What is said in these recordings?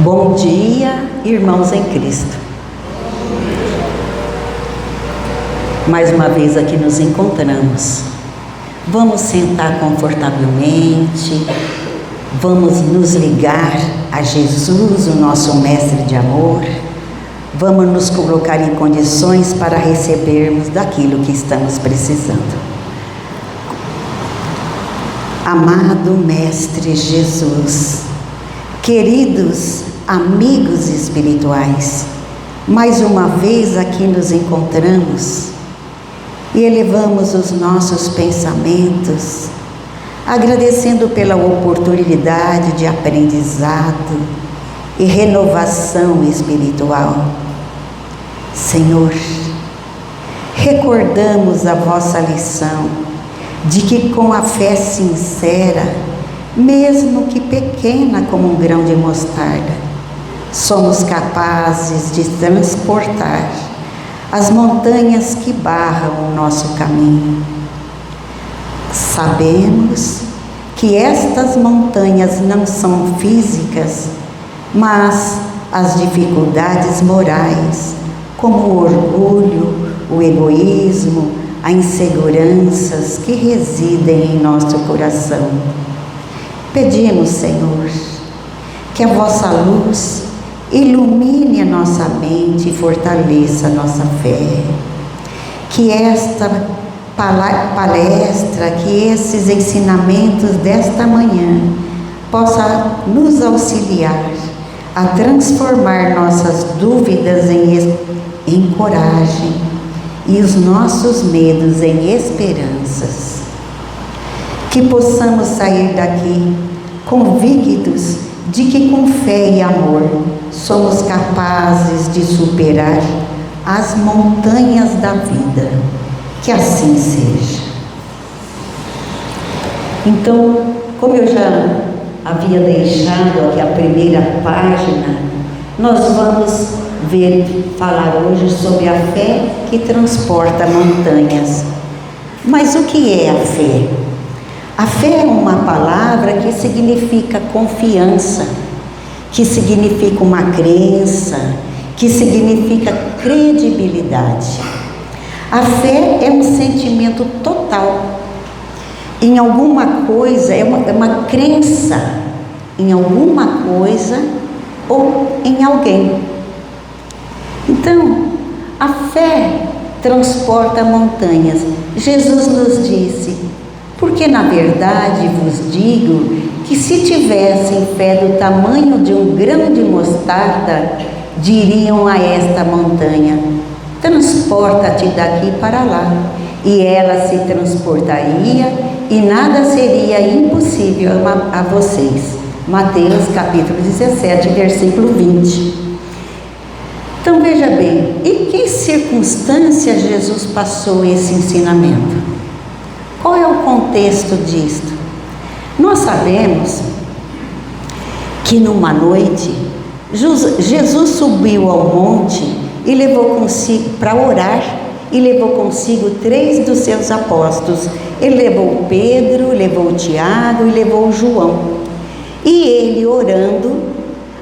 Bom dia, irmãos em Cristo. Mais uma vez aqui nos encontramos. Vamos sentar confortavelmente, vamos nos ligar a Jesus, o nosso mestre de amor. Vamos nos colocar em condições para recebermos daquilo que estamos precisando. Amado Mestre Jesus, queridos amigos espirituais, mais uma vez aqui nos encontramos e elevamos os nossos pensamentos, agradecendo pela oportunidade de aprendizado e renovação espiritual. Senhor, recordamos a vossa lição de que com a fé sincera, mesmo que pequena como um grão de mostarda, somos capazes de transportar as montanhas que barram o nosso caminho. Sabemos que estas montanhas não são físicas, mas as dificuldades morais, como o orgulho, o egoísmo, as inseguranças que residem em nosso coração. Pedimos, Senhor, que a vossa luz ilumine a nossa mente e fortaleça a nossa fé. Que esta palestra, que esses ensinamentos desta manhã possa nos auxiliar a transformar nossas dúvidas em coragem e os nossos medos em esperanças. Que possamos sair daqui convictos de que com fé e amor somos capazes de superar as montanhas da vida. Que assim seja. Então, como eu já havia deixado aqui a primeira página, nós vamos falar hoje sobre a fé que transporta montanhas. Mas o que é a fé? A fé é uma palavra que significa confiança, que significa uma crença, que significa credibilidade. A fé é um sentimento total em alguma coisa, é uma crença em alguma coisa ou em alguém. Então, a fé transporta montanhas. Jesus nos disse: porque na verdade vos digo que se tivessem fé do tamanho de um grão de mostarda, diriam a esta montanha: transporta-te daqui para lá, e ela se transportaria e nada seria impossível a vocês. Mateus capítulo 17, versículo 20. Então veja bem, em que circunstâncias Jesus passou esse ensinamento? Qual é o contexto disto? Nós sabemos que numa noite, Jesus subiu ao monte e levou consigo, para orar, e levou consigo 3 dos seus apóstolos. Ele levou Pedro, levou Tiago e levou João. E ele orando,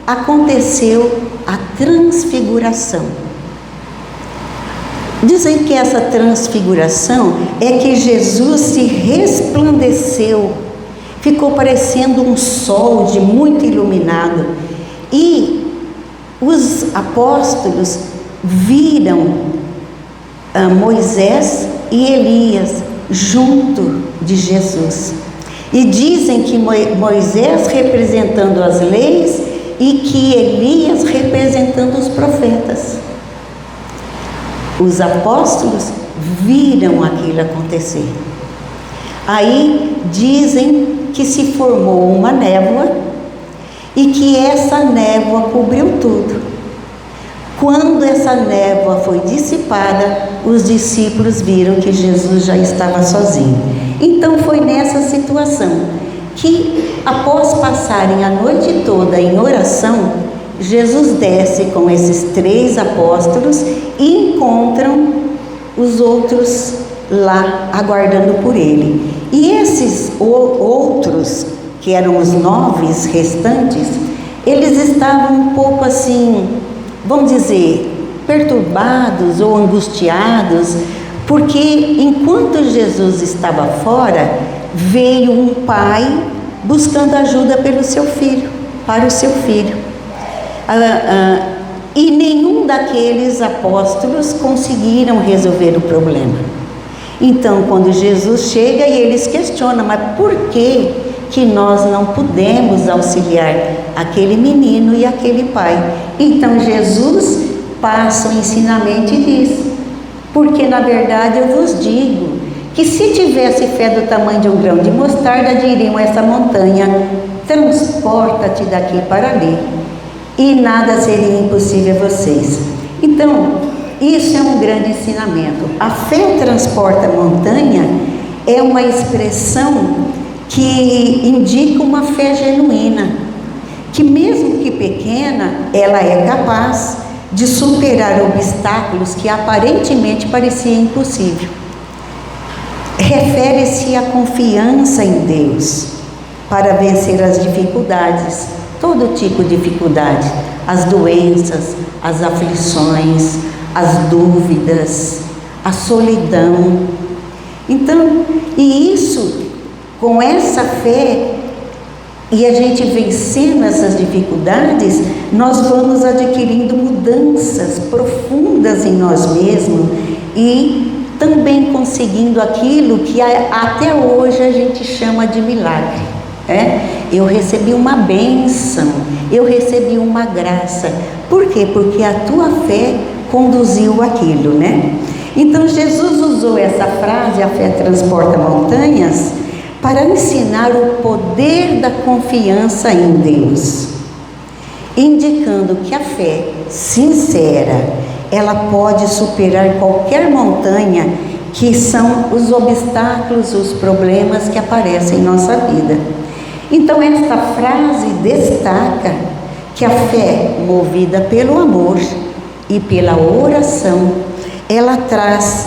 aconteceu a transfiguração. Dizem que essa transfiguração é que Jesus se resplandeceu, ficou parecendo um sol de muito iluminado, e os apóstolos viram Moisés e Elias junto de Jesus, e dizem que Moisés representando as leis e que Elias representando os profetas. Os apóstolos viram aquilo acontecer. Aí dizem que se formou uma névoa e que essa névoa cobriu tudo. Quando essa névoa foi dissipada, os discípulos viram que Jesus já estava sozinho. Então foi nessa situação que, após passarem a noite toda em oração, Jesus desce com esses 3 apóstolos e encontram os outros lá aguardando por ele. E esses outros, que eram os 9 restantes, eles estavam um pouco assim, vamos dizer, perturbados ou angustiados, porque enquanto Jesus estava fora, veio um pai buscando ajuda pelo seu filho, para o seu filho. E nenhum daqueles apóstolos conseguiram resolver o problema. Então, quando Jesus chega e eles questionam, mas por que nós não pudemos auxiliar aquele menino e aquele pai? Então Jesus passa o ensinamento e diz, porque na verdade eu vos digo, que se tivesse fé do tamanho de um grão de mostarda, diriam a essa montanha, transporta-te daqui para ali, e nada seria impossível a vocês. Então, isso é um grande ensinamento. A fé transporta a montanha é uma expressão que indica uma fé genuína, que mesmo que pequena, ela é capaz de superar obstáculos que aparentemente pareciam impossíveis. Refere-se à confiança em Deus para vencer as dificuldades, todo tipo de dificuldade, as doenças, as aflições, as dúvidas, a solidão. Então, e isso, com essa fé, e a gente vencendo essas dificuldades, nós vamos adquirindo mudanças profundas em nós mesmos e também conseguindo aquilo que até hoje a gente chama de milagre. Eu recebi uma bênção, eu recebi uma graça. Por quê? Porque a tua fé conduziu aquilo, né? Então Jesus usou essa frase, a fé transporta montanhas, para ensinar o poder da confiança em Deus, indicando que a fé sincera, ela pode superar qualquer montanha que são os obstáculos, os problemas que aparecem em nossa vida. Então esta frase destaca que a fé, movida pelo amor e pela oração, ela traz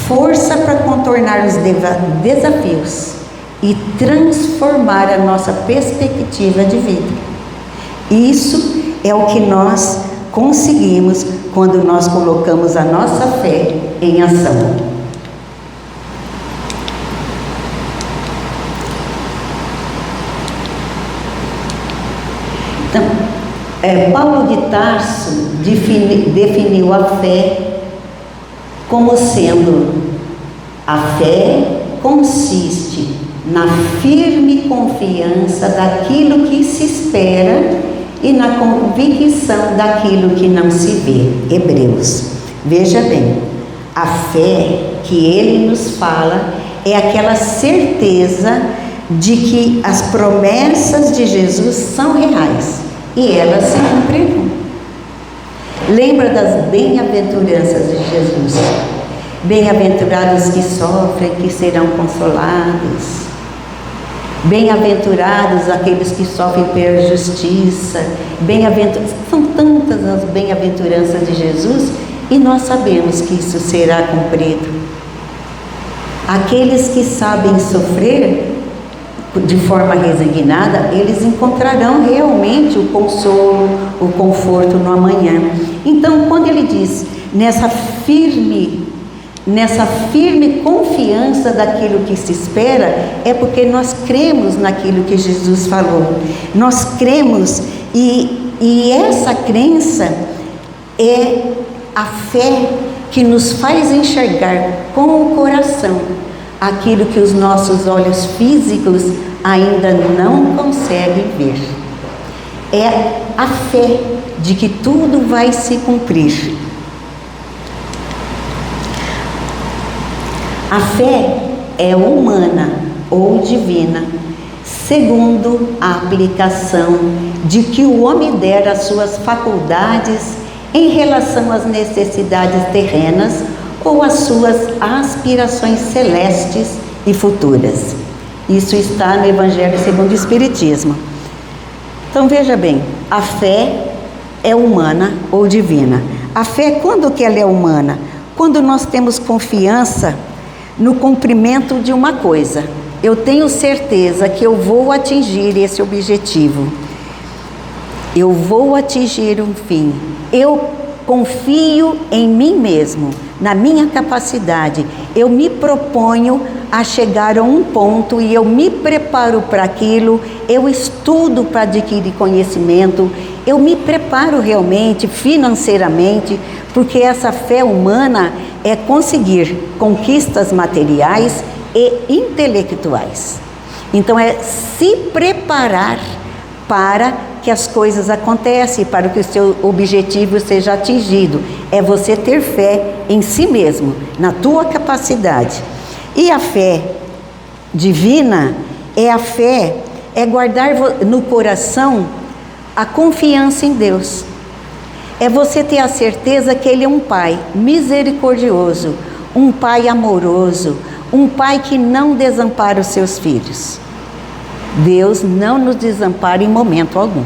força para contornar os desafios e transformar a nossa perspectiva de vida. Isso é o que nós conseguimos quando nós colocamos a nossa fé em ação. Então, Paulo de Tarso definiu a fé como sendo: a fé consiste na firme confiança daquilo que se espera e na convicção daquilo que não se vê. Hebreus. Veja bem, a fé que ele nos fala é aquela certeza de que as promessas de Jesus são reais e elas se cumprirão. Lembra das bem-aventuranças de Jesus? Bem-aventurados que sofrem, que serão consolados. Bem-aventurados aqueles que sofrem pela justiça. São tantas as bem-aventuranças de Jesus e nós sabemos que isso será cumprido. Aqueles que sabem sofrer de forma resignada, eles encontrarão realmente o consolo, o conforto no amanhã. Então, quando ele diz nessa firme confiança daquilo que se espera, é porque nós cremos naquilo que Jesus falou. Nós cremos e essa crença é a fé que nos faz enxergar com o coração aquilo que os nossos olhos físicos ainda não conseguem ver. É a fé de que tudo vai se cumprir. A fé é humana ou divina, segundo a aplicação de que o homem dera às suas faculdades em relação às necessidades terrenas ou às suas aspirações celestes e futuras. Isso está no Evangelho segundo o Espiritismo. Então veja bem, a fé é humana ou divina. A fé, quando que ela é humana? Quando nós temos confiança no cumprimento de uma coisa. Eu tenho certeza que eu vou atingir esse objetivo. Eu vou atingir um fim. Eu confio em mim mesmo, na minha capacidade. Eu me proponho a chegar a um ponto e eu me preparo para aquilo. Eu estudo para adquirir conhecimento. Eu me preparo realmente, financeiramente, porque essa fé humana é conseguir conquistas materiais e intelectuais. Então é se preparar para que as coisas aconteçam, para que o seu objetivo seja atingido. É você ter fé em si mesmo, na tua capacidade. E a fé divina é a fé, é guardar no coração a confiança em Deus. É você ter a certeza que Ele é um Pai misericordioso, um Pai amoroso, um Pai que não desampara os seus filhos. Deus não nos desampara em momento algum.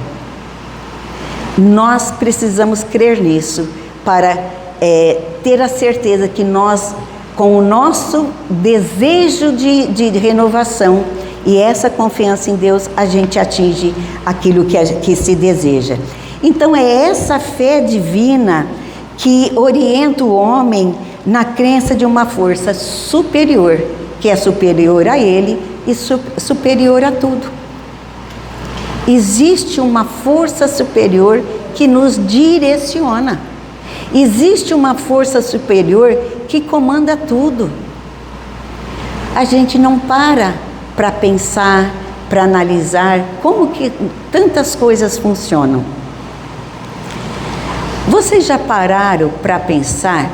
Nós precisamos crer nisso para ter a certeza que nós, com o nosso desejo de renovação e essa confiança em Deus, a gente atinge aquilo que se deseja. Então é essa fé divina que orienta o homem na crença de uma força superior, que é superior a ele e superior a tudo. Existe uma força superior que nos direciona. Existe uma força superior que comanda tudo. A gente não para pensar, para analisar como que tantas coisas funcionam. Vocês já pararam para pensar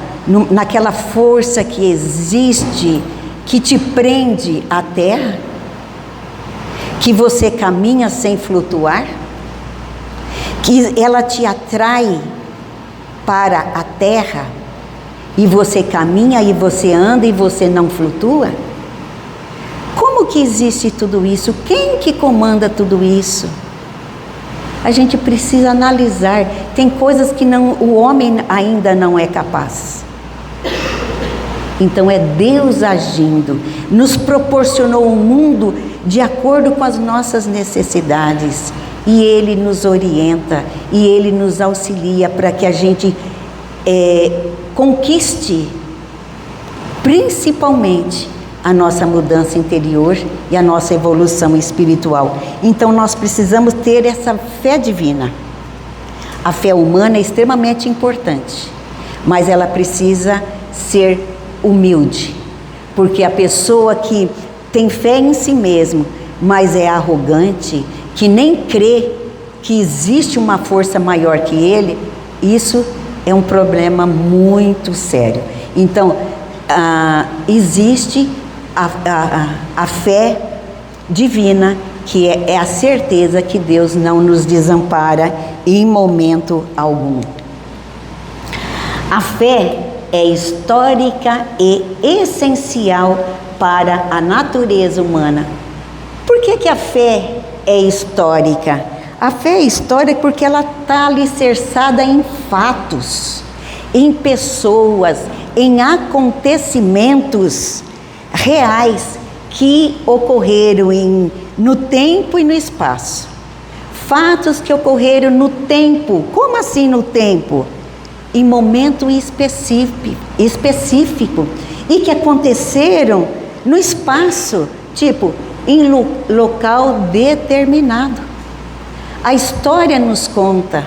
naquela força que existe, que te prende à terra? Que você caminha sem flutuar? Que ela te atrai para a terra e você caminha e você anda e você não flutua? Como que existe tudo isso? Quem que comanda tudo isso? A gente precisa analisar. Tem coisas que o homem ainda não é capaz. Então é Deus agindo, nos proporcionou um mundo de acordo com as nossas necessidades, e Ele nos orienta, e Ele nos auxilia para que a gente conquiste, principalmente, a nossa mudança interior e a nossa evolução espiritual. Então nós precisamos ter essa fé divina. A fé humana é extremamente importante, mas ela precisa ser humilde, porque a pessoa que tem fé em si mesmo, mas é arrogante, que nem crê que existe uma força maior que ele, isso é um problema muito sério. Então, existe a fé divina, que é a certeza que Deus não nos desampara em momento algum. A fé é histórica e essencial para a natureza humana. Por que a fé é histórica? A fé é histórica porque ela está alicerçada em fatos, em pessoas, em acontecimentos reais que ocorreram no tempo e no espaço. Fatos que ocorreram no tempo. Como assim no tempo? Em momento específico e que aconteceram no espaço, tipo, em local determinado. A história nos conta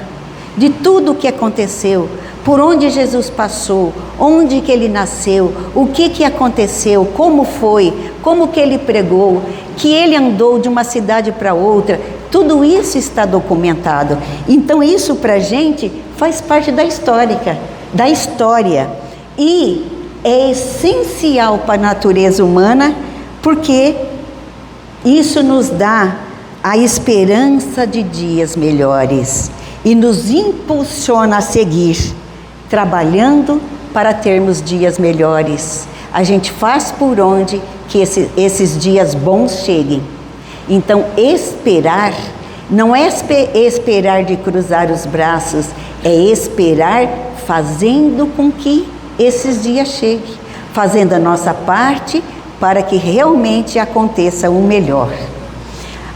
de tudo o que aconteceu, por onde Jesus passou, onde que ele nasceu, o que aconteceu, como foi, como que ele pregou, que ele andou de uma cidade para outra. Tudo isso está documentado. Então isso para a gente faz parte da história. E é essencial para a natureza humana, porque isso nos dá a esperança de dias melhores e nos impulsiona a seguir, trabalhando para termos dias melhores. A gente faz por onde que esses dias bons cheguem. Então, esperar não é esperar de cruzar os braços, é esperar fazendo com que esses dias cheguem, fazendo a nossa parte para que realmente aconteça o melhor.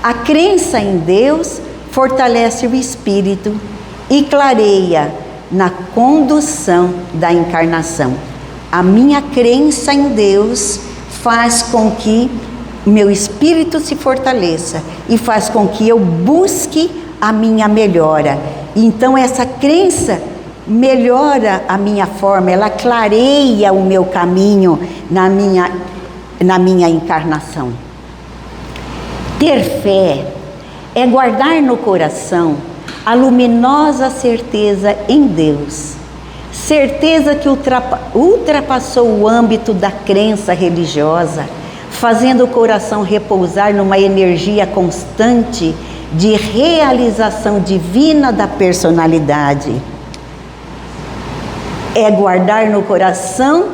A crença em Deus fortalece o espírito e clareia na condução da encarnação. A minha crença em Deus faz com que meu espírito se fortaleça e faz com que eu busque a minha melhora. Então essa crença melhora a minha forma, ela clareia o meu caminho na minha encarnação. Ter fé é guardar no coração a luminosa certeza em Deus, certeza que ultrapassou o âmbito da crença religiosa, fazendo o coração repousar numa energia constante de realização divina da personalidade. É guardar no coração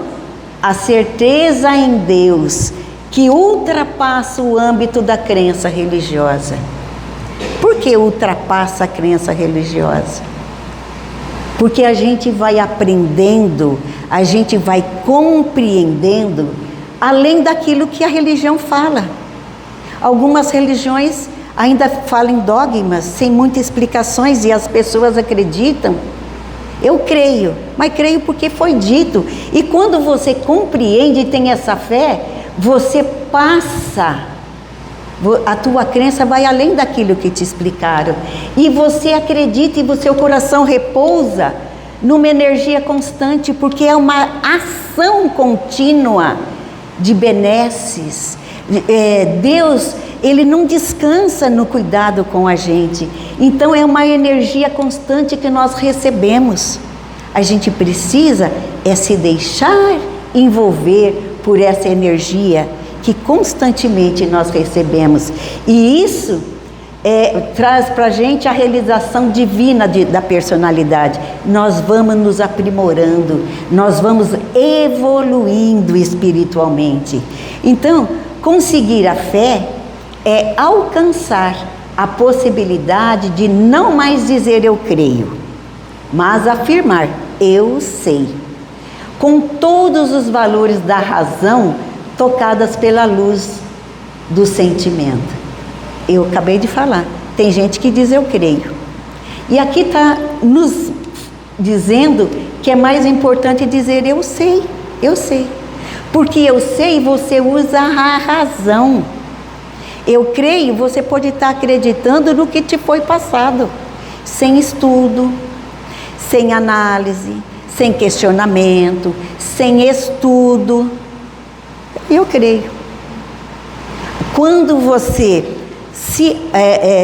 a certeza em Deus, que ultrapassa o âmbito da crença religiosa. Por que ultrapassa a crença religiosa? Porque a gente vai aprendendo, a gente vai compreendendo além daquilo que a religião fala. Algumas religiões ainda falam em dogmas, sem muitas explicações, e as pessoas acreditam. Eu creio, mas creio porque foi dito. E quando você compreende e tem essa fé, você passa, a tua crença vai além daquilo que te explicaram. E você acredita e o seu coração repousa numa energia constante, porque é uma ação contínua de benesses. Deus, Ele não descansa no cuidado com a gente. Então é uma energia constante que nós recebemos. A gente precisa se deixar envolver por essa energia que constantemente nós recebemos. E isso traz para a gente a realização divina da personalidade. Nós vamos nos aprimorando, nós vamos evoluindo espiritualmente. Então, conseguir a fé é alcançar a possibilidade de não mais dizer eu creio, mas afirmar eu sei, com todos os valores da razão tocadas pela luz do sentimento. Eu acabei de falar, tem gente que diz eu creio, e aqui está nos dizendo que é mais importante dizer eu sei, porque eu sei, você usa a razão. Eu creio, você pode estar acreditando no que te foi passado, sem estudo, sem análise, sem questionamento, sem estudo. Eu creio. Quando você se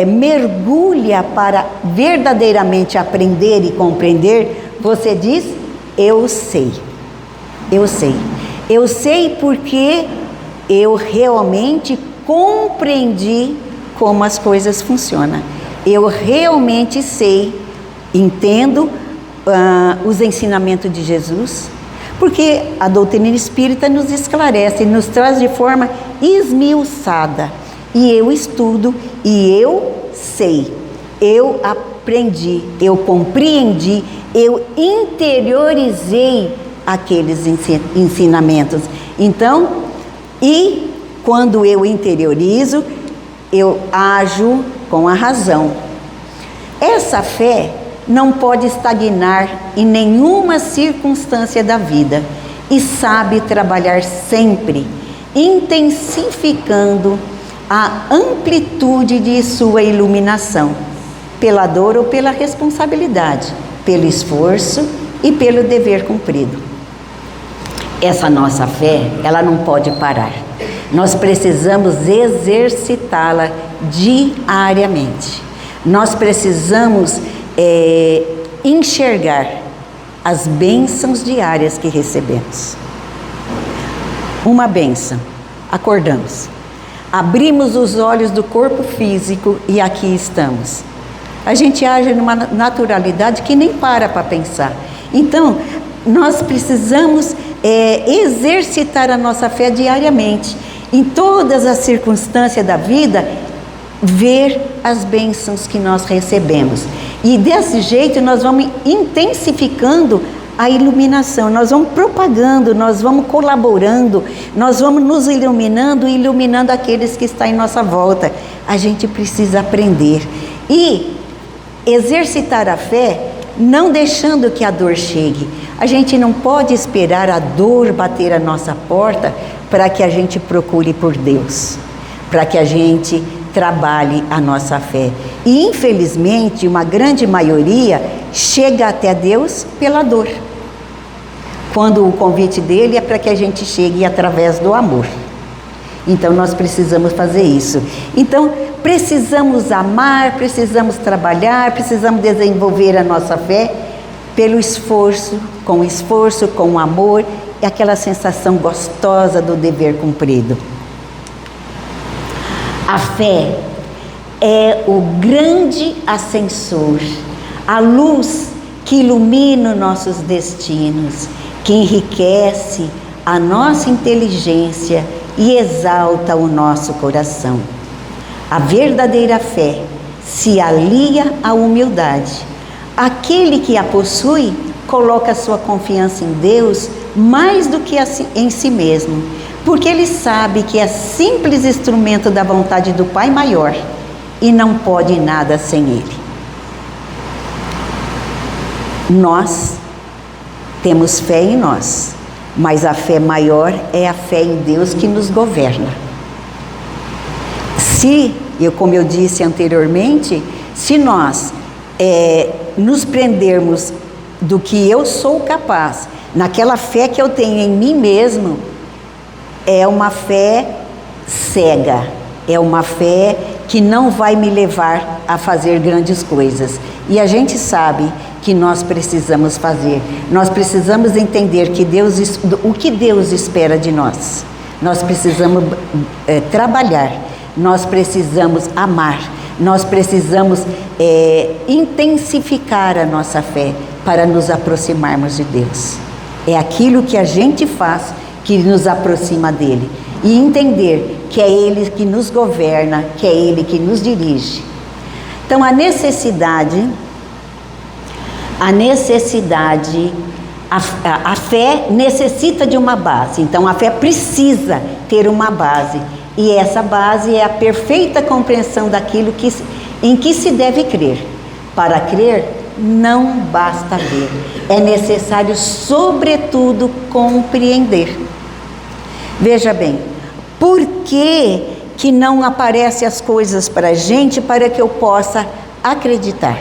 mergulha para verdadeiramente aprender e compreender, você diz, eu sei. Eu sei. Eu sei porque eu realmente compreendi como as coisas funcionam. Eu realmente sei, entendo os ensinamentos de Jesus, porque a doutrina espírita nos esclarece, nos traz de forma esmiuçada. E eu estudo e eu sei, eu aprendi, eu compreendi, eu interiorizei aqueles ensinamentos. Então, quando eu interiorizo, eu ajo com a razão. Essa fé não pode estagnar em nenhuma circunstância da vida e sabe trabalhar sempre, intensificando a amplitude de sua iluminação, pela dor ou pela responsabilidade, pelo esforço e pelo dever cumprido. Essa nossa fé, ela não pode parar. Nós precisamos exercitá-la diariamente. Nós precisamos enxergar as bênçãos diárias que recebemos. Uma bênção, acordamos, abrimos os olhos do corpo físico e aqui estamos. A gente age numa naturalidade que nem para pensar. Então, nós precisamos exercitar a nossa fé diariamente. Em todas as circunstâncias da vida, ver as bênçãos que nós recebemos. E desse jeito nós vamos intensificando a iluminação, nós vamos propagando, nós vamos colaborando, nós vamos nos iluminando e iluminando aqueles que estão em nossa volta. A gente precisa aprender. E exercitar a fé, não deixando que a dor chegue. A gente não pode esperar a dor bater a nossa porta para que a gente procure por Deus, para que a gente trabalhe a nossa fé. E infelizmente, uma grande maioria chega até Deus pela dor, quando o convite dele é para que a gente chegue através do amor. Então nós precisamos fazer isso. Então precisamos amar, precisamos trabalhar, precisamos desenvolver a nossa fé pelo esforço, com amor e aquela sensação gostosa do dever cumprido. A fé é o grande ascensor, a luz que ilumina nossos destinos, que enriquece a nossa inteligência e exalta o nosso coração. A verdadeira fé se alia à humildade. Aquele que a possui coloca sua confiança em Deus mais do que em si mesmo, porque ele sabe que é simples instrumento da vontade do Pai maior e não pode nada sem ele. Nós temos fé em nós, mas a fé maior é a fé em Deus que nos governa. Como eu disse anteriormente, se nós nos prendermos do que eu sou capaz, naquela fé que eu tenho em mim mesmo, é uma fé cega, é uma fé que não vai me levar a fazer grandes coisas. E a gente sabe que nós precisamos fazer, nós precisamos entender que o que Deus espera de nós. Nós precisamos trabalhar, nós precisamos amar, nós precisamos intensificar a nossa fé para nos aproximarmos de Deus. É aquilo que a gente faz que nos aproxima dele. E entender que é ele que nos governa, que é ele que nos dirige. Então a fé necessita de uma base. Então a fé precisa ter uma base. E essa base é a perfeita compreensão daquilo em que se deve crer. Para crer, não basta ver. É necessário, sobretudo, compreender. Veja bem, por que não aparecem as coisas para a gente para que eu possa acreditar?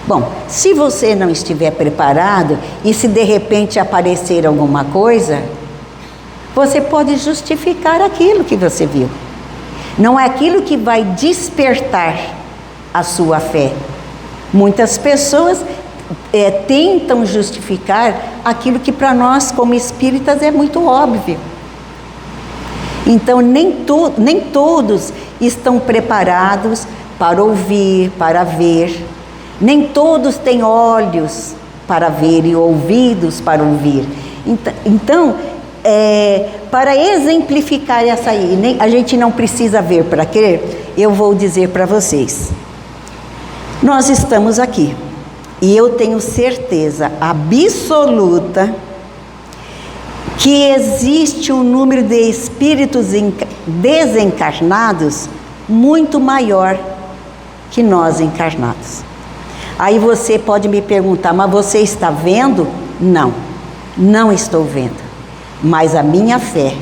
Bom, se você não estiver preparado e se de repente aparecer alguma coisa, você pode justificar aquilo que você viu. Não é aquilo que vai despertar a sua fé. Muitas pessoas tentam justificar aquilo que para nós como espíritas é muito óbvio. Então nem todos estão preparados para ouvir, para ver. Nem todos têm olhos para ver e ouvidos para ouvir. Então, para exemplificar essa aí, a gente não precisa ver para crer, eu vou dizer para vocês. Nós estamos aqui e eu tenho certeza absoluta que existe um número de espíritos desencarnados muito maior que nós encarnados. Aí você pode me perguntar, mas você está vendo? Não, não estou vendo. Mas a minha fé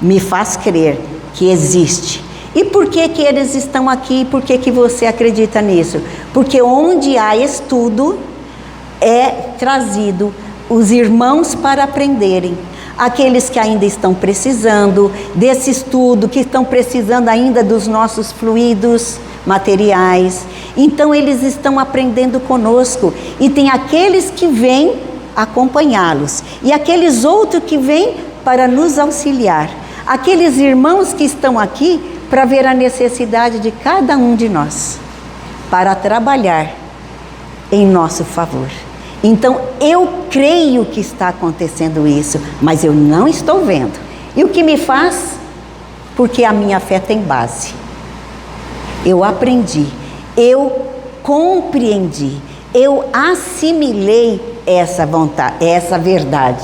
me faz crer que existe. E por que eles estão aqui? Por que você acredita nisso? Porque onde há estudo, é trazido os irmãos para aprenderem. Aqueles que ainda estão precisando desse estudo, que estão precisando ainda dos nossos fluidos materiais. Então eles estão aprendendo conosco. E tem aqueles que vêm acompanhá-los. E aqueles outros que vêm para nos auxiliar. Aqueles irmãos que estão aqui para ver a necessidade de cada um de nós, para trabalhar em nosso favor. Então eu creio que está acontecendo isso, mas eu não estou vendo. E o que me faz? Porque a minha fé tem base. Eu aprendi, eu compreendi, eu assimilei essa vontade, essa verdade.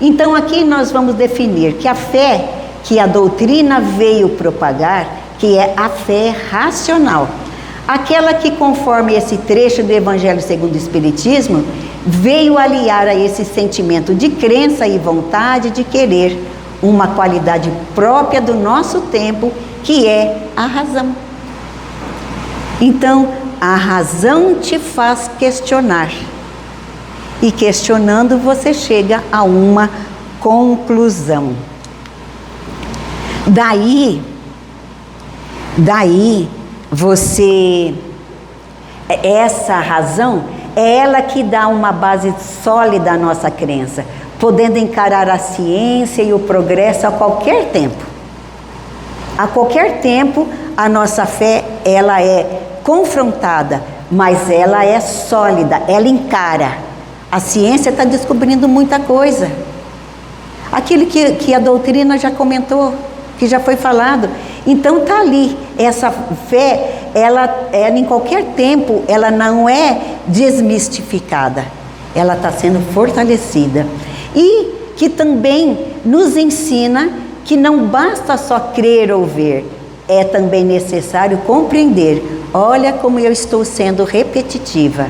Então aqui nós vamos definir que a fé que a doutrina veio propagar, que é a fé racional. Aquela que, conforme esse trecho do Evangelho segundo o Espiritismo, veio aliar a esse sentimento de crença e vontade de querer uma qualidade própria do nosso tempo, que é a razão. Então, a razão te faz questionar. E questionando, você chega a uma conclusão. Daí essa razão é ela que dá uma base sólida à nossa crença, podendo encarar a ciência e o progresso a qualquer tempo. A qualquer tempo, a nossa fé, ela é confrontada, mas ela é sólida, ela encara. A ciência está descobrindo muita coisa. Aquilo que a doutrina já comentou, que já foi falado. Então está ali, essa fé, ela em qualquer tempo, ela não é desmistificada, ela está sendo fortalecida. E que também nos ensina que não basta só crer ou ver, é também necessário compreender. Olha como eu estou sendo repetitiva.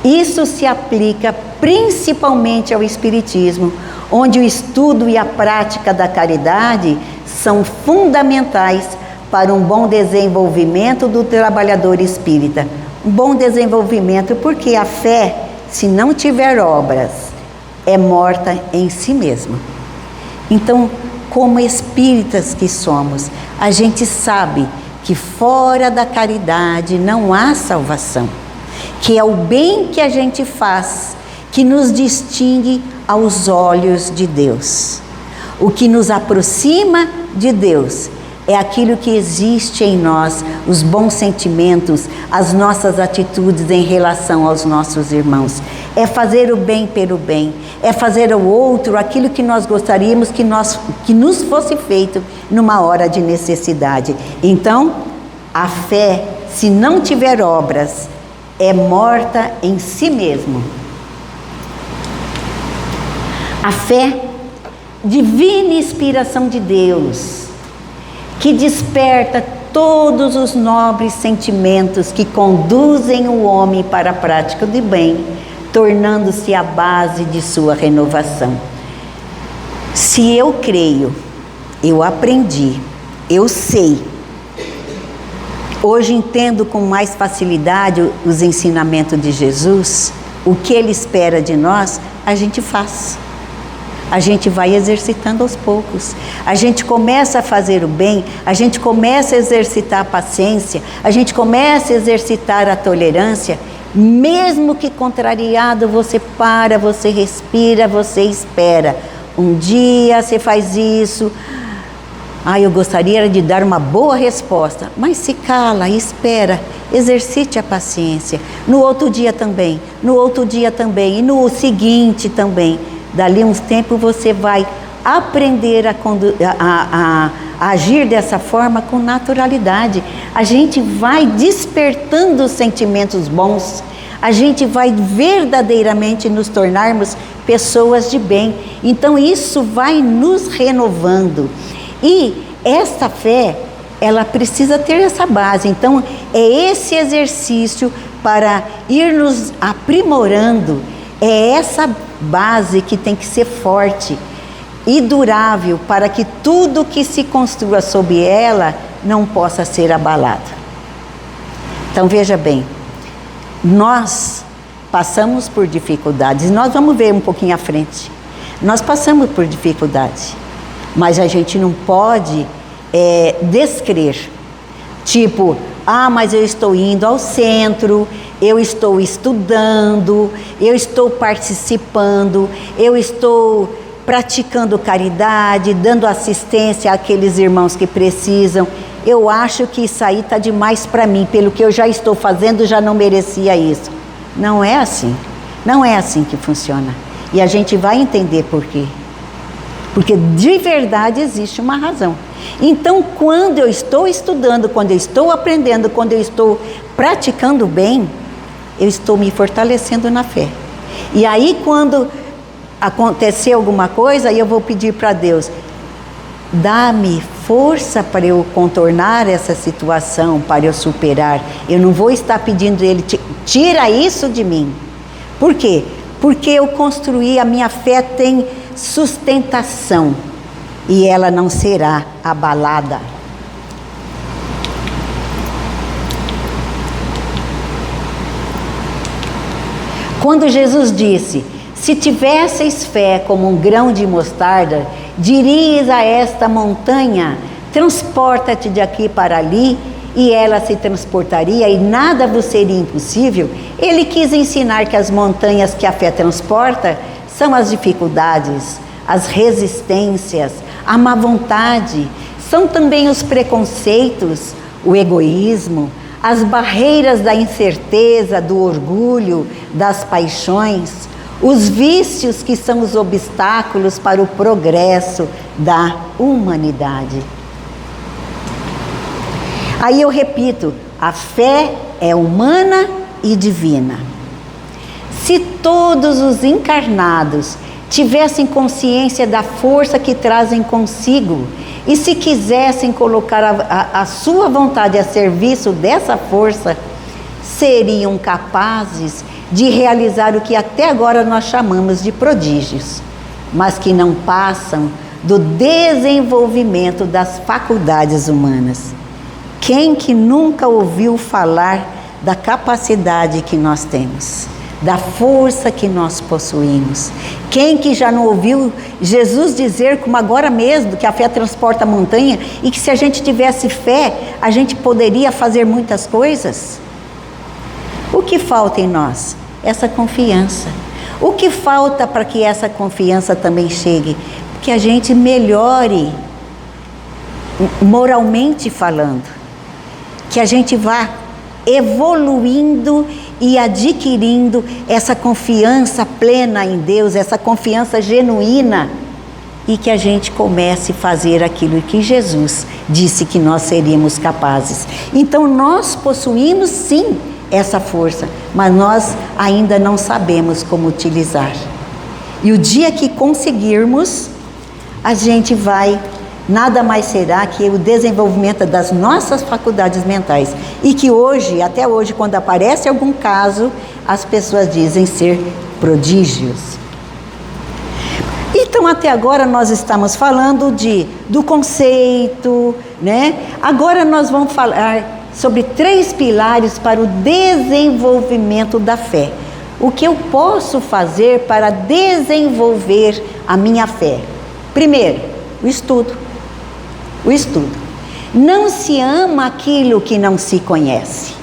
Isso se aplica principalmente ao Espiritismo, onde o estudo e a prática da caridade são fundamentais para um bom desenvolvimento do trabalhador espírita. Um bom desenvolvimento porque a fé, se não tiver obras, é morta em si mesma. Então, como espíritas que somos, a gente sabe que fora da caridade não há salvação, que é o bem que a gente faz que nos distingue aos olhos de Deus. O que nos aproxima de Deus é aquilo que existe em nós, os bons sentimentos, as nossas atitudes em relação aos nossos irmãos. É fazer o bem pelo bem, é fazer ao outro aquilo que nós gostaríamos que nos fosse feito numa hora de necessidade. Então, a fé, se não tiver obras, é morta em si mesmo. A fé, divina inspiração de Deus, que desperta todos os nobres sentimentos que conduzem o homem para a prática do bem, tornando-se a base de sua renovação. Se eu creio, eu aprendi, eu sei, hoje entendo com mais facilidade os ensinamentos de Jesus, o que Ele espera de nós, a gente faz. A gente vai exercitando aos poucos. A gente começa a fazer o bem, a gente começa a exercitar a paciência, a gente começa a exercitar a tolerância, mesmo que contrariado, você para, você respira, você espera. Um dia você faz isso, eu gostaria de dar uma boa resposta, mas se cala, espera, exercite a paciência. No outro dia também, no outro dia também, e no seguinte também. Dali uns tempos você vai aprender a agir dessa forma com naturalidade. A gente vai despertando os sentimentos bons, a gente vai verdadeiramente nos tornarmos pessoas de bem. Então isso vai nos renovando. E essa fé, ela precisa ter essa base. Então é esse exercício para ir nos aprimorando. É essa base que tem que ser forte e durável para que tudo que se construa sobre ela não possa ser abalado. Então veja bem, nós passamos por dificuldades, nós vamos ver um pouquinho à frente. Nós passamos por dificuldades, mas a gente não pode descrer. Tipo, mas eu estou indo ao centro, eu estou estudando, eu estou participando, eu estou praticando caridade, dando assistência àqueles irmãos que precisam. Eu acho que isso aí está demais para mim, pelo que eu já estou fazendo, já não merecia isso. Não é assim, não é assim que funciona. E a gente vai entender por quê. Porque de verdade existe uma razão. Então, quando eu estou estudando, quando eu estou aprendendo, quando eu estou praticando bem, eu estou me fortalecendo na fé. E aí, quando acontecer alguma coisa, eu vou pedir para Deus, dá-me força para eu contornar essa situação, para eu superar. Eu não vou estar pedindo a Ele, tira isso de mim. Por quê? Porque eu construí, a minha fé tem sustentação e ela não será abalada. Quando Jesus disse, se tivesseis fé como um grão de mostarda, dirias a esta montanha, transporta-te de aqui para ali, e ela se transportaria e nada vos seria impossível. Ele quis ensinar que as montanhas que a fé transporta são as dificuldades, as resistências, a má vontade, são também os preconceitos, o egoísmo, as barreiras da incerteza, do orgulho, das paixões, os vícios que são os obstáculos para o progresso da humanidade. Aí eu repito, a fé é humana e divina. Se todos os encarnados tivessem consciência da força que trazem consigo e se quisessem colocar a sua vontade a serviço dessa força, seriam capazes de realizar o que até agora nós chamamos de prodígios, mas que não passam do desenvolvimento das faculdades humanas. Quem que nunca ouviu falar da capacidade que nós temos, da força que nós possuímos? Quem que já não ouviu Jesus dizer, como agora mesmo, que a fé transporta a montanha e que se a gente tivesse fé, a gente poderia fazer muitas coisas? O que falta em nós? Essa confiança. O que falta para que essa confiança também chegue? Que a gente melhore, moralmente falando. Que a gente vá evoluindo e adquirindo essa confiança plena em Deus, essa confiança genuína, e que a gente comece a fazer aquilo que Jesus disse que nós seríamos capazes. Então nós possuímos sim essa força, mas nós ainda não sabemos como utilizar. E o dia que conseguirmos, a gente vai, nada mais será que o desenvolvimento das nossas faculdades mentais. E que hoje, até hoje, quando aparece algum caso, as pessoas dizem ser prodígios. Então, até agora nós estamos falando do conceito, né? Agora nós vamos falar sobre 3 pilares para o desenvolvimento da fé. O que eu posso fazer para desenvolver a minha fé? Primeiro, o estudo. O estudo. Não se ama aquilo que não se conhece.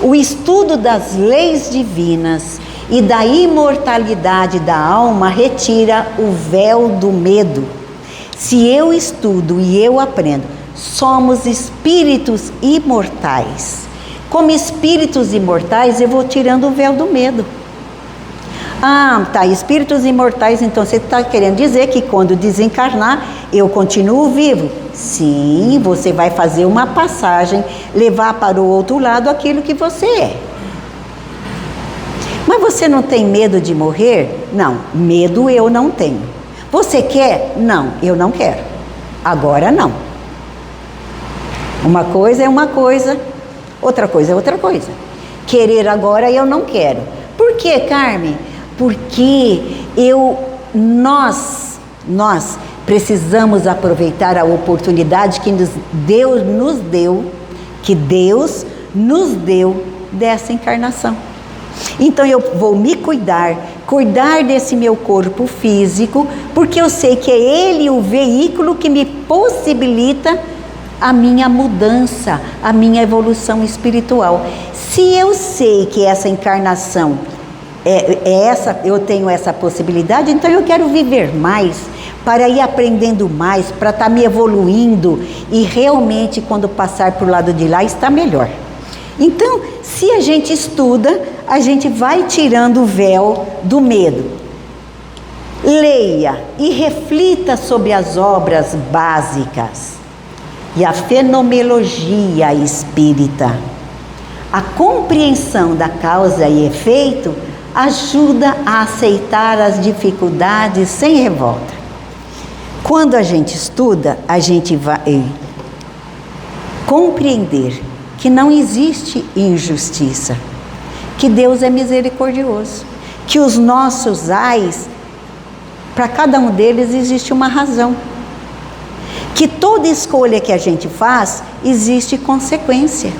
O estudo das leis divinas e da imortalidade da alma retira o véu do medo. Se eu estudo e eu aprendo, somos espíritos imortais. Como espíritos imortais, eu vou tirando o véu do medo. Ah, tá, espíritos imortais, então você está querendo dizer que quando desencarnar, eu continuo vivo? Sim, você vai fazer uma passagem, levar para o outro lado aquilo que você é. Mas você não tem medo de morrer? Não, medo eu não tenho. Você quer? Não, eu não quero. Agora não. Uma coisa é uma coisa, outra coisa é outra coisa. Querer agora eu não quero. Por quê, Carmen? Porque nós precisamos aproveitar a oportunidade que Deus nos deu dessa encarnação. Então eu vou me cuidar desse meu corpo físico, porque eu sei que é ele o veículo que me possibilita a minha mudança, a minha evolução espiritual. Se eu sei que essa encarnação eu tenho essa possibilidade, então eu quero viver mais, para ir aprendendo mais, para estar me evoluindo e realmente quando passar para o lado de lá está melhor. Então, se a gente estuda, a gente vai tirando o véu do medo. Leia e reflita sobre as obras básicas e a fenomenologia espírita. A compreensão da causa e efeito ajuda a aceitar as dificuldades sem revolta. Quando a gente estuda, a gente vai compreender que não existe injustiça, que Deus é misericordioso, que os nossos ais, para cada um deles existe uma razão, que toda escolha que a gente faz, existe consequência.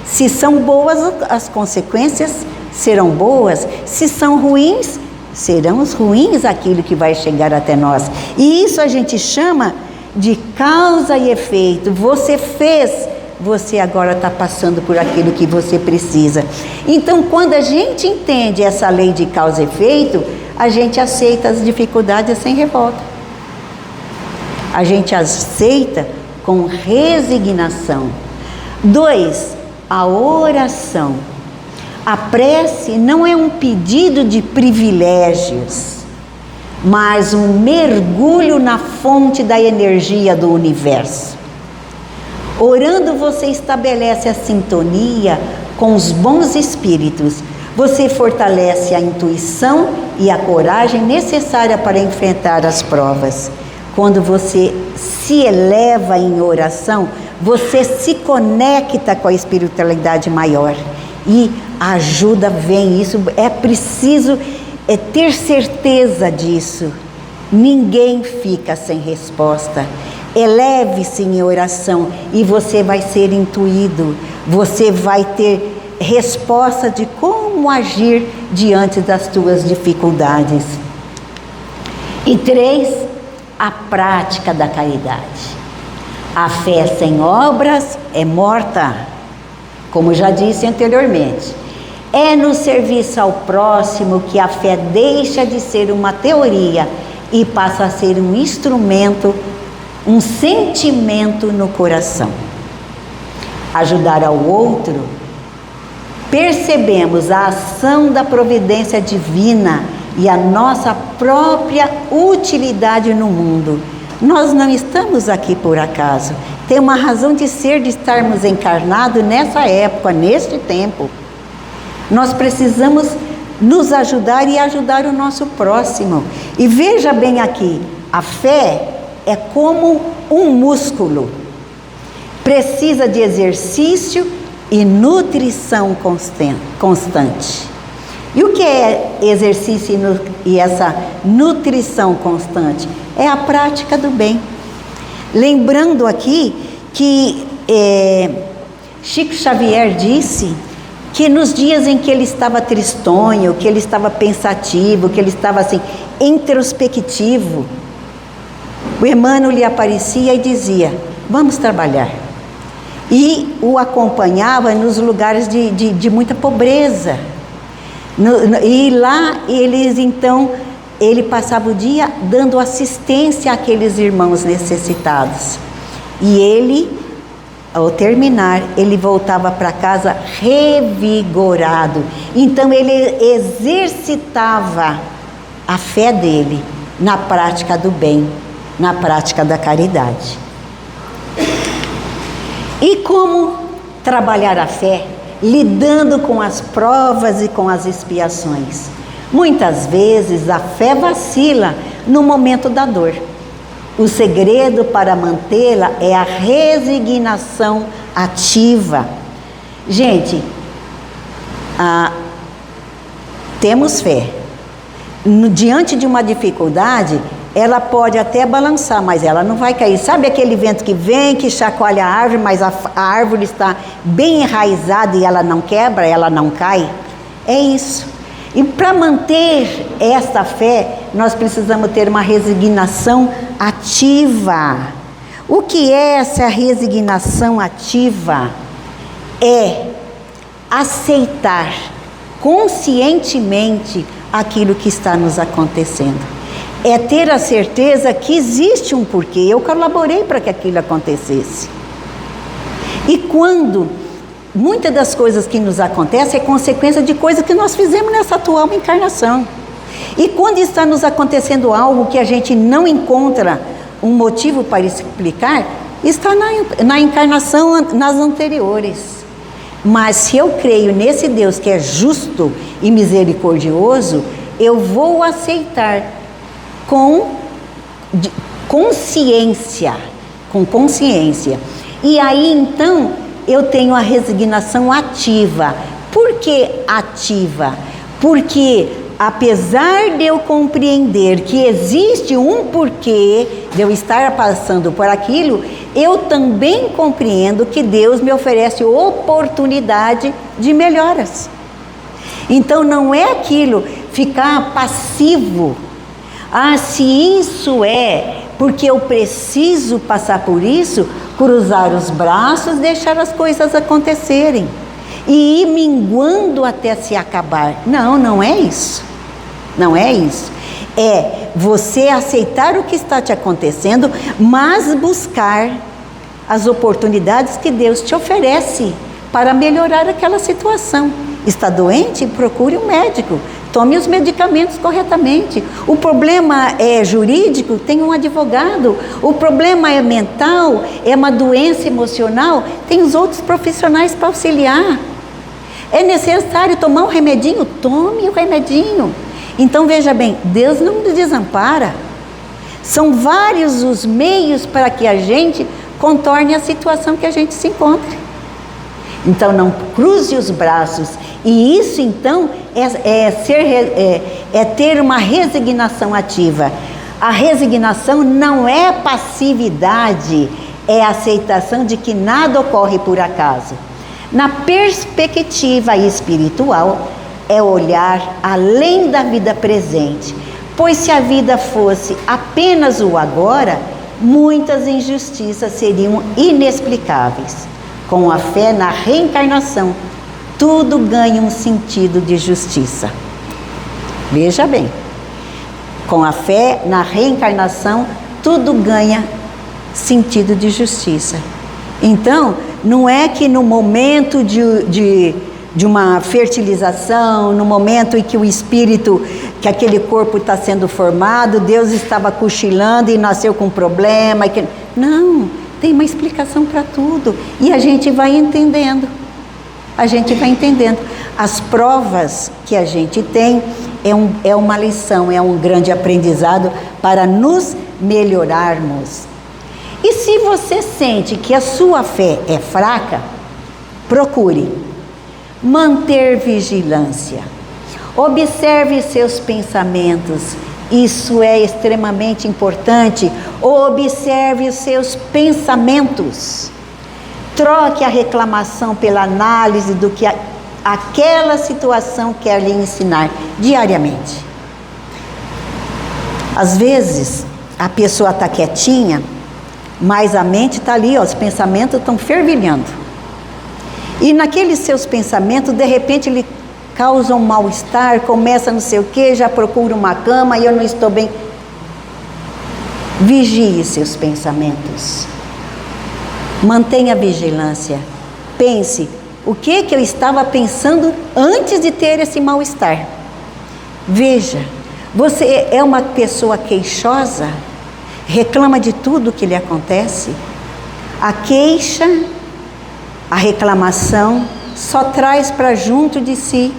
Se são boas, as consequências serão boas. Se são ruins, serão os ruins aquilo que vai chegar até nós. E isso a gente chama de causa e efeito. Você fez, você agora está passando por aquilo que você precisa. Então, quando a gente entende essa lei de causa e efeito, a gente aceita as dificuldades sem revolta. A gente aceita com resignação. 2, a oração. A prece não é um pedido de privilégios, mas um mergulho na fonte da energia do universo. Orando, você estabelece a sintonia com os bons espíritos. Você fortalece a intuição e a coragem necessária para enfrentar as provas. Quando você se eleva em oração, você se conecta com a espiritualidade maior e a ajuda vem. Isso é preciso ter certeza disso. Ninguém fica sem resposta. Eleve-se em oração e você vai ser intuído. Você vai ter resposta de como agir diante das tuas dificuldades. E 3, a prática da caridade. A fé sem obras é morta, como já disse anteriormente. É no serviço ao próximo que a fé deixa de ser uma teoria e passa a ser um instrumento, um sentimento no coração. Ajudar ao outro, percebemos a ação da providência divina e a nossa própria utilidade no mundo. Nós não estamos aqui por acaso. Tem uma razão de ser, de estarmos encarnados nessa época, neste tempo. Nós precisamos nos ajudar e ajudar o nosso próximo. E veja bem aqui, a fé é como um músculo. Precisa de exercício e nutrição constante. E o que é exercício e essa nutrição constante? É a prática do bem. Lembrando aqui que Chico Xavier disse que nos dias em que ele estava tristonho, que ele estava pensativo, que ele estava assim, introspectivo, o Emmanuel lhe aparecia e dizia: vamos trabalhar. E o acompanhava nos lugares de muita pobreza. E lá ele passava o dia dando assistência àqueles irmãos necessitados. E ele, ao terminar, ele voltava para casa revigorado. Então ele exercitava a fé dele na prática do bem, na prática da caridade. E como trabalhar a fé? Lidando com as provas e com as expiações. Muitas vezes a fé vacila no momento da dor. O segredo para mantê-la é a resignação ativa. Gente, temos fé. Diante de uma dificuldade, ela pode até balançar, mas ela não vai cair. Sabe aquele vento que vem, que chacoalha a árvore, mas a árvore está bem enraizada e ela não quebra, ela não cai? É isso. E para manter essa fé, nós precisamos ter uma resignação ativa. O que é essa resignação ativa? É aceitar conscientemente aquilo que está nos acontecendo. É ter a certeza que existe um porquê. Eu colaborei para que aquilo acontecesse. E quando muitas das coisas que nos acontecem é consequência de coisas que nós fizemos nessa atual encarnação. E quando está nos acontecendo algo que a gente não encontra um motivo para explicar, está na encarnação nas anteriores. Mas se eu creio nesse Deus que é justo e misericordioso, eu vou aceitar consciência, com consciência. E aí então eu tenho a resignação ativa. Por que ativa? Porque apesar de eu compreender que existe um porquê de eu estar passando por aquilo, eu também compreendo que Deus me oferece oportunidade de melhoras. Então não é aquilo, ficar passivo. Ah, se isso é porque eu preciso passar por isso, cruzar os braços, deixar as coisas acontecerem e ir minguando até se acabar. Não, não é isso. Não é isso. É você aceitar o que está te acontecendo, mas buscar as oportunidades que Deus te oferece para melhorar aquela situação. Está doente? Procure um médico. Tome os medicamentos corretamente. O problema é jurídico? Tem um advogado. O problema é mental? É uma doença emocional? Tem os outros profissionais para auxiliar. É necessário tomar um remedinho? Tome o remedinho. Então veja bem, Deus não nos desampara. São vários os meios para que a gente contorne a situação que a gente se encontre. Então não cruze os braços. E isso então é ter uma resignação ativa. A resignação não é passividade, é a aceitação de que nada ocorre por acaso. Na perspectiva espiritual, é olhar além da vida presente, pois se a vida fosse apenas o agora, muitas injustiças seriam inexplicáveis. Com a fé na reencarnação, tudo ganha um sentido de justiça. Veja bem, com a fé na reencarnação, tudo ganha sentido de justiça. Então, não é que no momento de uma fertilização, no momento em que o espírito, que aquele corpo está sendo formado, Deus estava cochilando e nasceu com um problema. Não, tem uma explicação para tudo. E a gente vai entendendo. A gente vai entendendo. As provas que a gente tem é uma lição, é um grande aprendizado para nos melhorarmos. E se você sente que a sua fé é fraca, procure manter vigilância. Observe seus pensamentos. Isso é extremamente importante. Observe os seus pensamentos. Troque a reclamação pela análise do que aquela situação quer lhe ensinar diariamente. Às vezes, a pessoa está quietinha, mas a mente está ali, ó, os pensamentos estão fervilhando. E naqueles seus pensamentos, de repente, ele causa um mal-estar, começa não sei o que, já procura uma cama e eu não estou bem. Vigie seus pensamentos. Mantenha vigilância. Pense, o que eu estava pensando antes de ter esse mal-estar? Veja, você é uma pessoa queixosa? Reclama de tudo que lhe acontece? A queixa, a reclamação, só traz para junto de si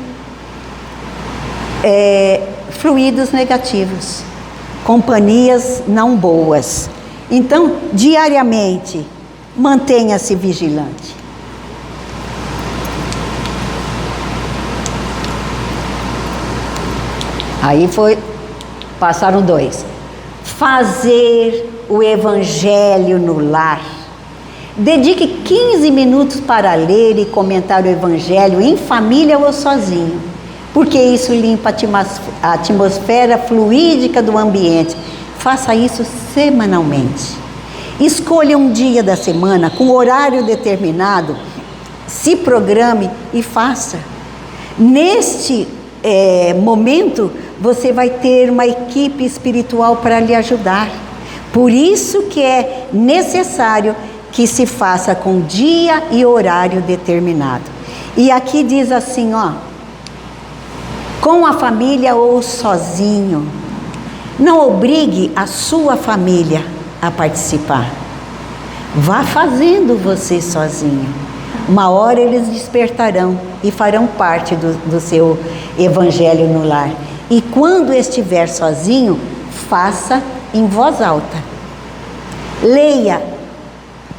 fluidos negativos, companhias não boas. Então, diariamente, mantenha-se vigilante. Aí passaram 2. Fazer o evangelho no lar. Dedique 15 minutos para ler e comentar o evangelho em família ou sozinho, porque isso limpa a atmosfera fluídica do ambiente. Faça isso semanalmente. Escolha um dia da semana com horário determinado, se programe e faça. Neste momento, você vai ter uma equipe espiritual para lhe ajudar. Por isso que é necessário que se faça com dia e horário determinado. E aqui diz assim, ó, com a família ou sozinho. Não obrigue a sua família a participar. Vá fazendo você sozinho. Uma hora eles despertarão e farão parte do seu evangelho no lar. E quando estiver sozinho, faça em voz alta. Leia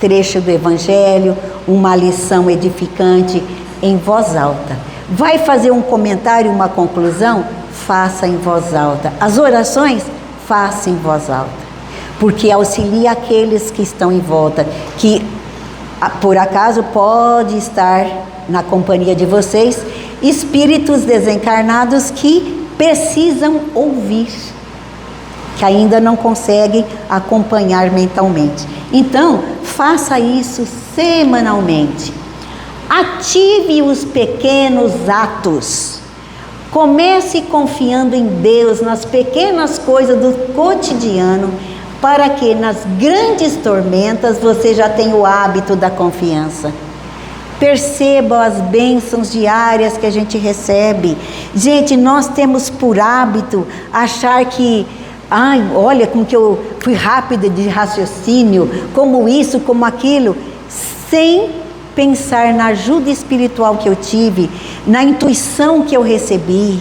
trecho do Evangelho, uma lição edificante em voz alta. Vai fazer um comentário, uma conclusão? Faça em voz alta. As orações? Faça em voz alta. Porque auxilia aqueles que estão em volta, que por acaso pode estar na companhia de vocês, espíritos desencarnados que precisam ouvir, que ainda não conseguem acompanhar mentalmente. Então, faça isso semanalmente. Ative os pequenos atos. Comece confiando em Deus nas pequenas coisas do cotidiano, para que nas grandes tormentas você já tenha o hábito da confiança. Perceba as bênçãos diárias que a gente recebe. Gente, nós temos por hábito achar que, olha como que eu fui rápida de raciocínio, como isso, como aquilo, sem pensar na ajuda espiritual que eu tive, na intuição que eu recebi.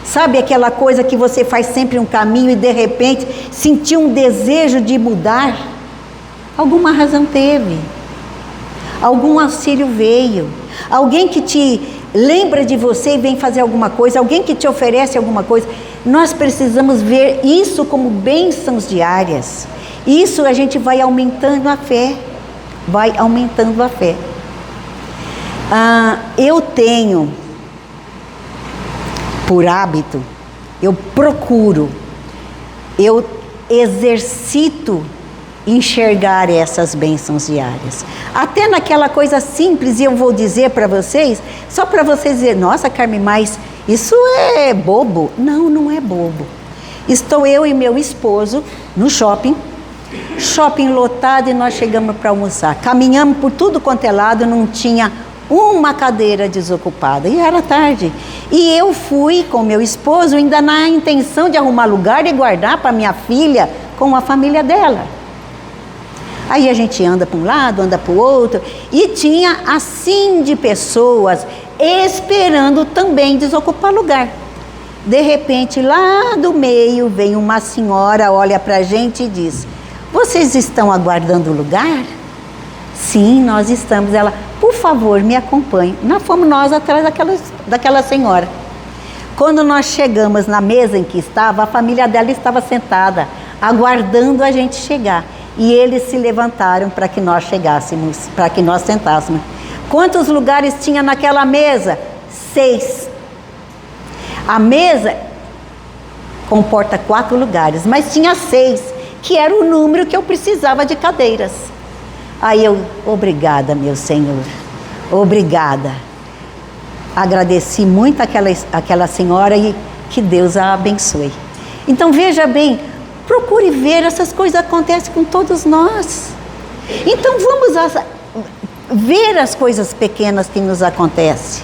Sabe aquela coisa que você faz sempre um caminho e de repente sentiu um desejo de mudar? Alguma razão teve. Algum auxílio veio. Alguém que te lembra de você e vem fazer alguma coisa. Alguém que te oferece alguma coisa. Nós precisamos ver isso como bênçãos diárias. Isso a gente vai aumentando a fé. Vai aumentando a fé. Eu tenho por hábito, eu procuro, eu exercito enxergar essas bênçãos diárias. Até naquela coisa simples, e eu vou dizer para vocês, só para vocês dizerem, nossa Carmen, mas isso é bobo. Não, não é bobo. Estou eu e meu esposo no shopping lotado, e nós chegamos para almoçar. Caminhamos por tudo quanto é lado, não tinha uma cadeira desocupada, e era tarde. E eu fui com meu esposo, ainda na intenção de arrumar lugar e guardar para minha filha com a família dela. Aí a gente anda para um lado, anda para o outro, e tinha assim de pessoas esperando também desocupar lugar. De repente, lá do meio, vem uma senhora, olha para a gente e diz: vocês estão aguardando lugar? Sim, nós estamos. Ela: por favor, me acompanhe. Nós fomos nós atrás daquela senhora. Quando nós chegamos na mesa em que estava, a família dela estava sentada, aguardando a gente chegar. E eles se levantaram para que nós chegássemos, para que nós sentássemos. Quantos lugares tinha naquela mesa? 6. A mesa comporta 4 lugares, mas tinha 6, que era o número que eu precisava de cadeiras. Aí eu: obrigada, meu Senhor, obrigada. Agradeci muito aquela senhora, e que Deus a abençoe. Então veja bem, procure ver, essas coisas acontecem com todos nós. Então vamos ver as coisas pequenas que nos acontecem.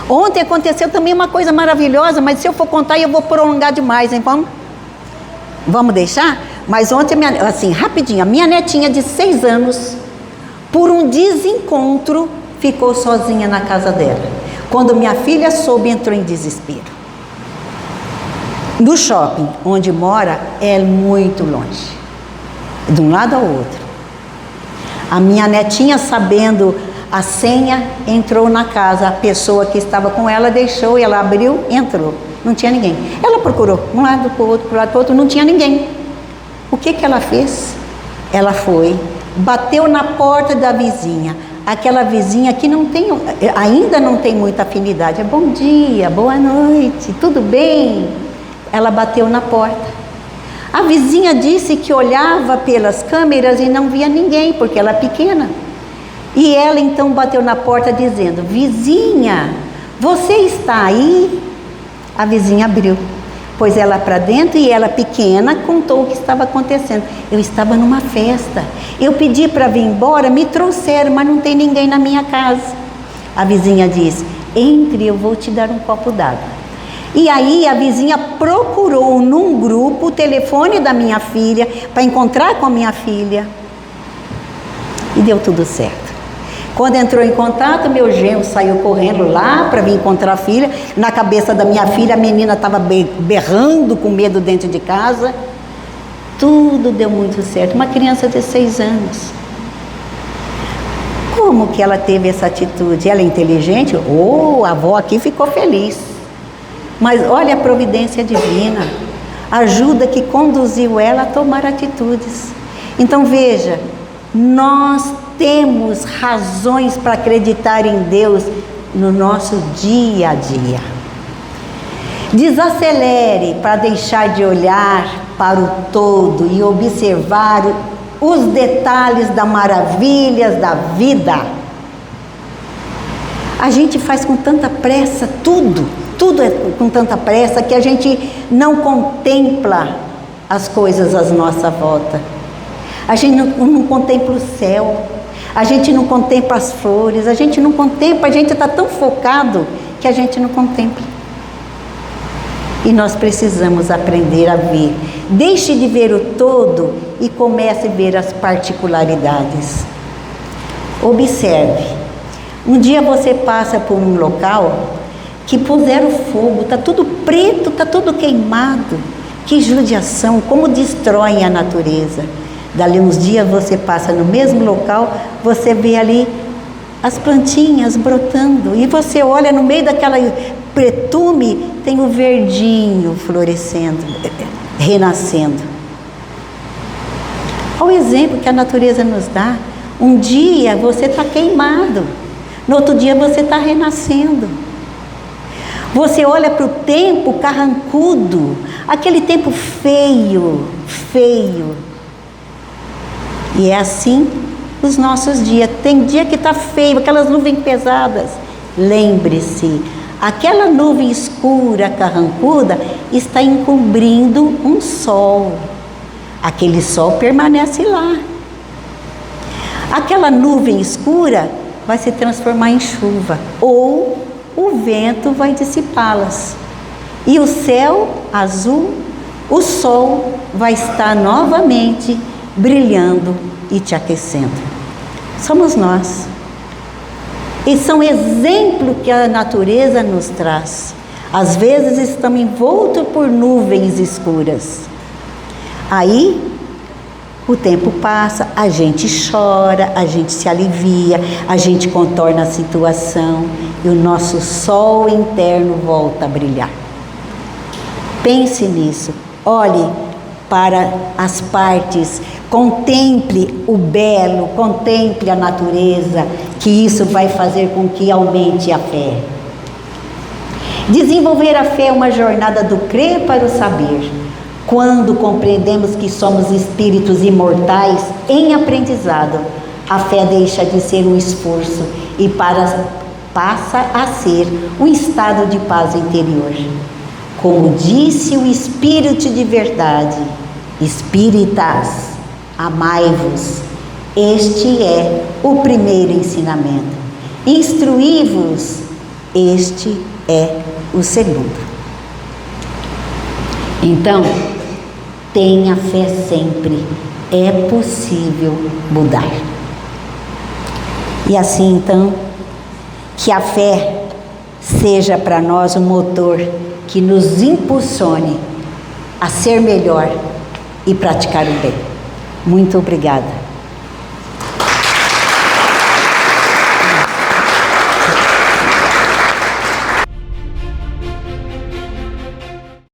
Ontem aconteceu também uma coisa maravilhosa, mas se eu for contar eu vou prolongar demais, hein? Vamos deixar? Mas ontem, assim, rapidinho, a minha netinha de 6 anos, por um desencontro, ficou sozinha na casa dela. Quando minha filha soube, entrou em desespero. No shopping onde mora é muito longe, de um lado ao outro. A minha netinha, sabendo a senha, entrou na casa. A pessoa que estava com ela deixou, e ela abriu, entrou. Não tinha ninguém. Ela procurou um lado para o outro, para o lado para o outro, não tinha ninguém. O que ela fez? Ela foi, bateu na porta da vizinha. Aquela vizinha que ainda não tem muita afinidade. É bom dia, boa noite, tudo bem? Ela bateu na porta. A vizinha disse que olhava pelas câmeras e não via ninguém, porque ela é pequena. E ela então bateu na porta dizendo: vizinha, você está aí? A vizinha abriu, pôs ela para dentro, e ela, pequena, contou o que estava acontecendo. Eu estava numa festa, eu pedi para vir embora, me trouxeram, mas não tem ninguém na minha casa. A vizinha disse: entre, eu vou te dar um copo d'água. E aí a vizinha procurou num grupo o telefone da minha filha, para encontrar com a minha filha, e deu tudo certo. Quando entrou em contato, meu genro saiu correndo lá para vir encontrar a filha. Na cabeça da minha filha, a menina estava berrando com medo dentro de casa. Tudo deu muito certo. Uma criança de 6 anos. Como que ela teve essa atitude? Ela é inteligente? A avó aqui ficou feliz. Mas olha a providência divina. A ajuda que conduziu ela a tomar atitudes. Então veja, nós temos razões para acreditar em Deus no nosso dia a dia. Desacelere para deixar de olhar para o todo e observar os detalhes das maravilhas da vida. A gente faz com tanta pressa tudo é com tanta pressa que a gente não contempla as coisas à nossa volta. A gente não contempla o céu, a gente não contempla as flores, a gente não contempla, a gente está tão focado que a gente não contempla. E nós precisamos aprender a ver. Deixe de ver o todo e comece a ver as particularidades. Observe. Um dia você passa por um local que puseram fogo, está tudo preto, está tudo queimado. Que judiação, como destroem a natureza. Dali uns dias você passa no mesmo local, você vê ali as plantinhas brotando. E você olha no meio daquela pretume, tem o verdinho florescendo, renascendo. Olha o exemplo que a natureza nos dá. Um dia você está queimado, no outro dia você está renascendo. Você olha para o tempo carrancudo, aquele tempo feio. E é assim os nossos dias. Tem dia que está feio, aquelas nuvens pesadas. Lembre-se, aquela nuvem escura, carrancuda, está encobrindo um sol. Aquele sol permanece lá. Aquela nuvem escura vai se transformar em chuva, ou o vento vai dissipá-las. E o céu azul, o sol vai estar novamente brilhando e te aquecendo. Somos nós. E são exemplos que a natureza nos traz. Às vezes estamos envoltos por nuvens escuras. Aí o tempo passa, a gente chora, a gente se alivia, a gente contorna a situação e o nosso sol interno volta a brilhar. Pense nisso, olhe para as partes, contemple o belo, contemple a natureza, que isso vai fazer com que aumente a fé. Desenvolver a fé é uma jornada do crer para o saber. Quando compreendemos que somos espíritos imortais em aprendizado, a fé deixa de ser um esforço e passa a ser um estado de paz interior. Como disse o Espírito de verdade, espíritas, amai-vos, este é o primeiro ensinamento. Instruí-vos, este é o segundo. Então, tenha fé sempre, é possível mudar. E assim então, que a fé seja para nós um motor que nos impulsione a ser melhor e praticar o bem. Muito obrigada.